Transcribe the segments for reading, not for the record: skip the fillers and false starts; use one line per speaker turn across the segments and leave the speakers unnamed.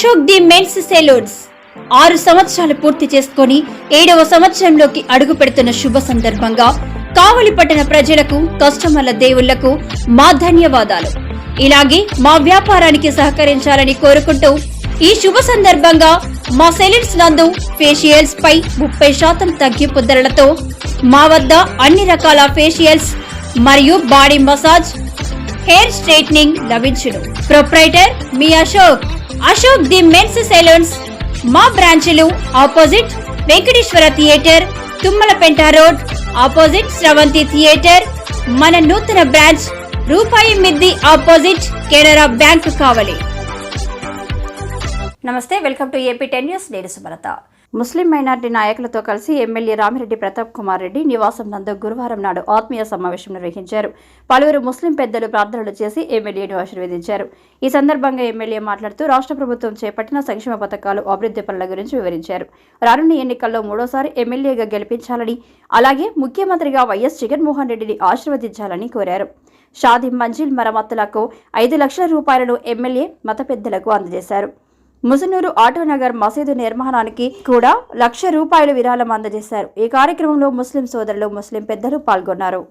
Ashok the men's salons 6 సంవత్సరాలు పూర్తి చేసుకుని 7వ సంవత్సరంలోకి అడుగు పెడుతున్న శుభ సందర్భంగా కావలి పట్టణ ప్రజలకు కస్టమర్ల దేవుళ్లకు మా ధన్యవాదాలు. ఇలాగే మా వ్యాపారానికి సహకరించాలని కోరుకుంటూ ఈ శుభ సందర్భంగా మా సెలూన్స్ నందు ఫేషియల్స్ పై 30% తగ్గింపు ధరలతో మా వద్ద అన్ని రకాల ఫేషియల్స్ మరియు బాడీ మసాజ్, హెయిర్ స్ట్రైట్నింగ్ లభించును. ప్రొప్రైటర్ మీ అశోక్ ది మెన్స్ సెలూన్స్. మా బ్రాంచ్లు opposite Venkateswara theatre, Tummalapenta road, opposite Sravanthi theatre. మన నూతన బ్రాంచ్ రూపాయి మిద్ది ఆపోజిట్ కెనరా బ్యాంక్ కావలి. నమస్తే, వెల్కమ్ టు ఏపీ 10 న్యూస్. నేను సుమలత. ముస్లిం మైనార్టీ నాయకులతో కలిసి ఎమ్మెల్యే రామిరెడ్డి ప్రతాప్ కుమార్ రెడ్డి నివాసం నందు గురువారం నాడు ఆత్మీయ సమావేశం నిర్వహించారు. పలువురు ముస్లిం పెద్దలు ప్రార్థనలు చేసి ఎమ్మెల్యేను ఆశీర్వదించారు. ఈ సందర్భంగా ఎమ్మెల్యే మాట్లాడుతూ రాష్ట్ర ప్రభుత్వం చేపట్టిన సంక్షేమ పథకాలు, అభివృద్ధి పనుల గురించి వివరించారు. రానున్న ఎన్నికల్లో 3వసారి ఎమ్మెల్యేగా గెలిపించాలని, అలాగే ముఖ్యమంత్రిగా వైఎస్ జగన్మోహన్ రెడ్డిని ఆశీర్వదించాలని కోరారు. షాదీ మంజిల్ మరమ్మతులకు 5 లక్షల రూపాయలను ఎమ్మెల్యే మత పెద్దలకు అందజేశారు. ముసునూరు ఆటోనగర్ మసీదు నిర్మాణానికి కూడా 1 లక్ష రూపాయలు విరాళం అందజేశారు. ఈ కార్యక్రమంలో ముస్లిం సోదరులు, ముస్లిం పెద్దలు పాల్గొన్నారు.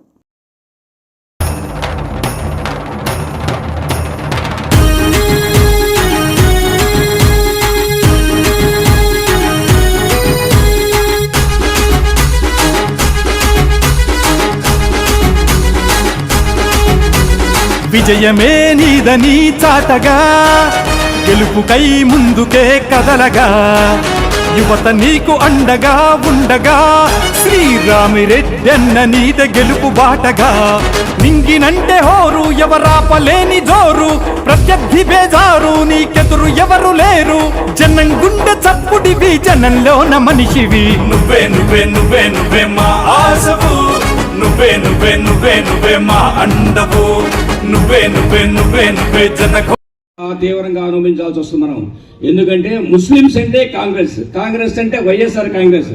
విజయమే నీదని చాటగా, గెలుపుకై ముందుకే కదలగా, యువత నీకు అండగా ఉండగా, శ్రీరామిరెడ్డన్న నీద గెలుపు బాటగా. నింగినంటే హోరు, ఎవరాపలేని జోరు, ప్రత్యర్థి బేజారు, నీకెదురు ఎవరు లేరు. జనం గుండె చప్పుడివి, జనంలోన మనిషివి. నువ్వే నువ్వే నువ్వే నువ్వే మా ఆశవు, నువ్వే నువ్వే నువ్వే నువ్వే మా అండవు, నువ్వే నువ్వే నువ్వే నువ్వే జన
తీవ్రంగా అనుభవించాల్సి వస్తుంది మనం. ఎందుకంటే ముస్లింస్ అంటే కాంగ్రెస్ అంటే వైఎస్ఆర్ కాంగ్రెస్.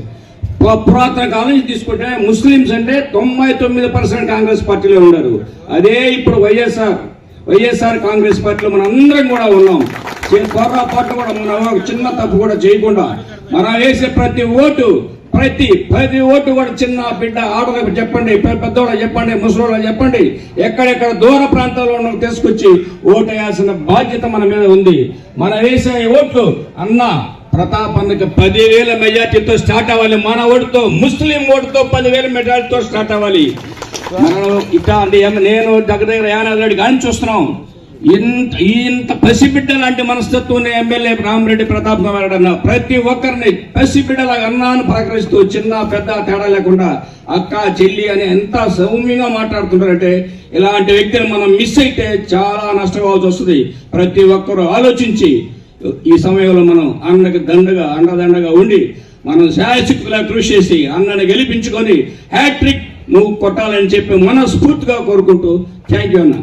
పురాతన కాలం నుంచి తీసుకుంటే ముస్లింస్ అంటే 99% కాంగ్రెస్ పార్టీలో ఉన్నారు. అదే ఇప్పుడు వైఎస్ఆర్ కాంగ్రెస్ పార్టీలో మనం అందరం కూడా ఉన్నాం. పొరపాటు కూడా మనం చిన్న తప్పు కూడా చేయకుండా మనం వేసే ప్రతి ఓటు కూడా చిన్న బిడ్డ ఆడలకు చెప్పండి, పెద్దోళ్ళకి చెప్పండి, ముసలోళ్ళకి చెప్పండి, ఎక్కడెక్కడ దూర ప్రాంతాల్లో తీసుకొచ్చి ఓటు వేయాల్సిన బాధ్యత మన మీద ఉంది. మనం వేసే ఓట్లు అన్న ప్రతాప్ అన్నకి 10,000 మెజార్టీతో స్టార్ట్ అవ్వాలి. మన ఓటుతో, ముస్లిం ఓటుతో 10,000 మెజార్టీతో స్టార్ట్ అవ్వాలి. మనం ఇట్లా అంటే నేను దగ్గర యానాది కానీ చూస్తున్నాం. ఇంత పసిబిడ్డ లాంటి మనస్తత్వం ఎమ్మెల్యే రామిరెడ్డి ప్రతాప్ కుమార్ అన్న ప్రతి ఒక్కరిని పసిబిడ్డల అన్నాన్ని పలకరిస్తూ చిన్న పెద్ద తేడా లేకుండా అక్క చెల్లి అని ఎంత సౌమ్యంగా మాట్లాడుతున్నారంటే, ఇలాంటి వ్యక్తిని మనం మిస్ అయితే చాలా నష్టపోవాల్సి వస్తుంది. ప్రతి ఒక్కరూ ఆలోచించి ఈ సమయంలో మనం అన్నకి అండదండగా ఉండి మనం శాయశక్తులా కృషి చేసి అన్నని గెలిపించుకొని హ్యాట్రిక్ నువ్వు కొట్టాలని చెప్పి మనస్ఫూర్తిగా కోరుకుంటూ థ్యాంక్ యూ అన్న.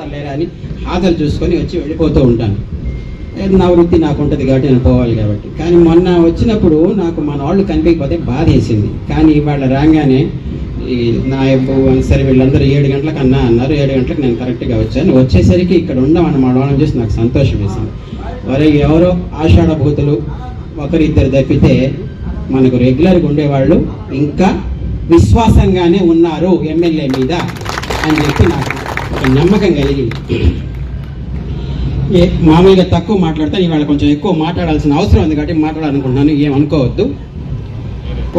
లేరా అని ఆకలి చూసుకొని వచ్చి వెళ్ళిపోతూ ఉంటాను. నా వృత్తి నాకు ఉంటుంది కాబట్టి నేను పోవాలి కాబట్టి. కానీ మొన్న వచ్చినప్పుడు నాకు మన వాళ్ళు కనిపించకపోతే బాధ వేసింది. కానీ ఇవాళ రాగానే నా సరే వీళ్ళందరూ 7 గంటలకు అన్నారు. 7 గంటలకు నేను కరెక్ట్గా వచ్చాను. వచ్చేసరికి ఇక్కడ ఉండమని మా వాళ్ళని చూసి నాకు సంతోషం వేసింది. వారు ఎవరో ఆషాఢభూతులు 1-2 తప్పితే మనకు రెగ్యులర్గా ఉండేవాళ్ళు ఇంకా విశ్వాసంగానే ఉన్నారు ఎమ్మెల్యే మీద అని చెప్పి నాకు నమ్మకం కలిగింది. మామూలుగా తక్కువ మాట్లాడతాను, ఇవాళ కొంచెం ఎక్కువ మాట్లాడాల్సిన అవసరం ఉంది కాబట్టి మాట్లాడాలనుకుంటున్నాను, ఏమనుకోవద్దు.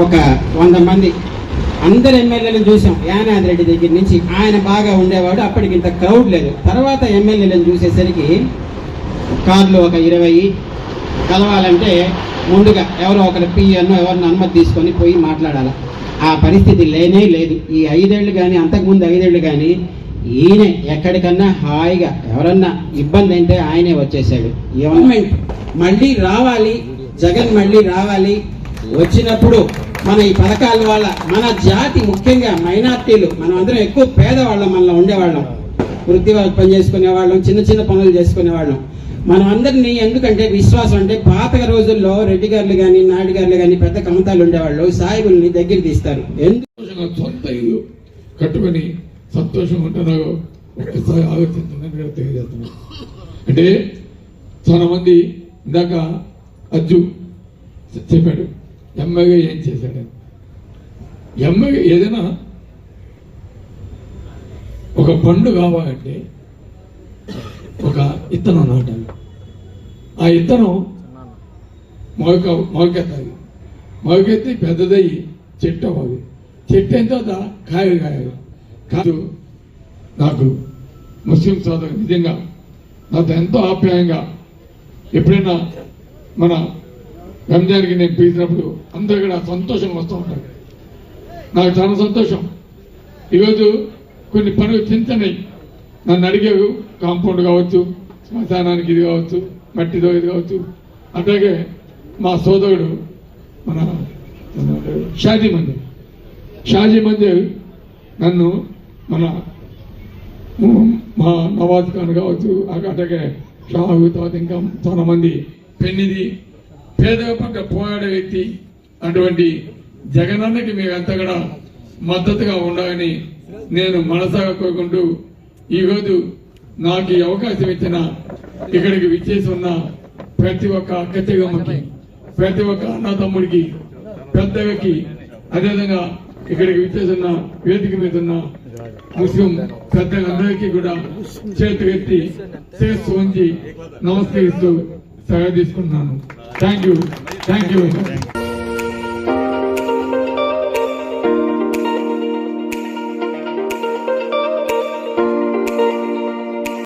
ఒక 100 మంది అందరు ఎమ్మెల్యేలను చూసాం. యానాది రెడ్డి దగ్గర నుంచి ఆయన బాగా ఉండేవాడు, అప్పటికి ఇంత క్రౌడ్ లేదు. తర్వాత ఎమ్మెల్యేలను చూసేసరికి కార్లు ఒక 20 కలవాలంటే ముందుగా ఎవరో ఒకరి పిఎన్ను ఎవరిని అనుమతి తీసుకొని పోయి మాట్లాడాలి. ఆ పరిస్థితి లేనే లేదు. ఈ 5 ఏళ్ళు కానీ అంతకుముందు 5 ఏళ్ళు కానీ ఈయనే ఎక్కడికన్నా హాయిగా ఎవరన్నా ఇబ్బంది అంటే ఆయనే వచ్చేసాడు. గవర్నమెంట్ మళ్ళీ రావాలి, జగన్ మళ్ళీ రావాలి. వచ్చినప్పుడు మన ఈ పథకాల వల్ల మన జాతి, ముఖ్యంగా మైనార్టీలు, మనం అందరం ఎక్కువ పేదవాళ్ళం, మనలో ఉండేవాళ్ళం, వృత్తి పని చేసుకునేవాళ్ళం, చిన్న పనులు చేసుకునేవాళ్ళం. మనం అందరినీ ఎందుకంటే విశ్వాసం అంటే పాత రోజుల్లో రెడ్డి గారులు కానీ నాయుడు గారులు కానీ పెద్ద కమతాలు ఉండేవాళ్ళు సాయిబుల్ని దగ్గర తీస్తారు. ఎందుకు
కట్టుకొని సంతోషంగా ఉంటున్నారో ఒక్కసారి ఆలోచించాలని తెలియజేస్తున్నాను. అంటే చాలా మంది ఇందాక అజ్జు చెప్పాడు ఎంఐగా ఏం చేశాడని. ఎంఐగా ఏదైనా ఒక పండు కావాలంటే ఒక ఇత్తనం నాటాలి. ఆ ఇత్తనం మొలకెత్తాలి. మొలకెత్తి పెద్దదయ్యి చెట్టు అవ్వాలి. చెట్టు అయిన తర్వాత కాయలు కాయాలి. కాదు నాకు ముస్లిం సోదరు నిజంగా నాతో ఎంతో ఆప్యాయంగా ఎప్పుడైనా మన రంజాన్కి నేను పిలిచినప్పుడు అందరూ కూడా సంతోషంగా వస్తూ ఉంటారు. నాకు చాలా సంతోషం. ఈరోజు కొన్ని పనులు చిన్నవి నన్ను అడిగారు. కాంపౌండ్ కావచ్చు, శ్మశానానికి ఇది కావచ్చు, మట్టిదో ఇది కావచ్చు. అట్లాగే మా సోదరుడు మన షాజీ మందిర్ నన్ను మన మా నవాజ్ ఖాన్ కావచ్చు, అట్లాగే షాహు, తర్వాత ఇంకా చాలా మంది పెన్నిది పేద పక్క పోరాడే వ్యక్తి అటువంటి జగనన్నకి మీరంతా కూడా మద్దతుగా ఉండాలని నేను మనసాగా కోరుకుంటూ ఈరోజు నాకు ఈ అవకాశం ఇచ్చిన ఇక్కడికి విచ్చేసి ఉన్న ప్రతి ఒక్క అక్క చెల్లెమ్మకి, ప్రతి ఒక్క అన్న తమ్ముడికి, పెద్దకి, అదేవిధంగా ఇక్కడికి విచ్చేసి ఉన్న వేదిక మీద ఉన్న ముస్లిం పెద్దలందరికీ కూడా చేతులెత్తి చేస్తూ ఉంచి నమస్కరిస్తూ సెలవు తీసుకుంటున్నాను. Thank you.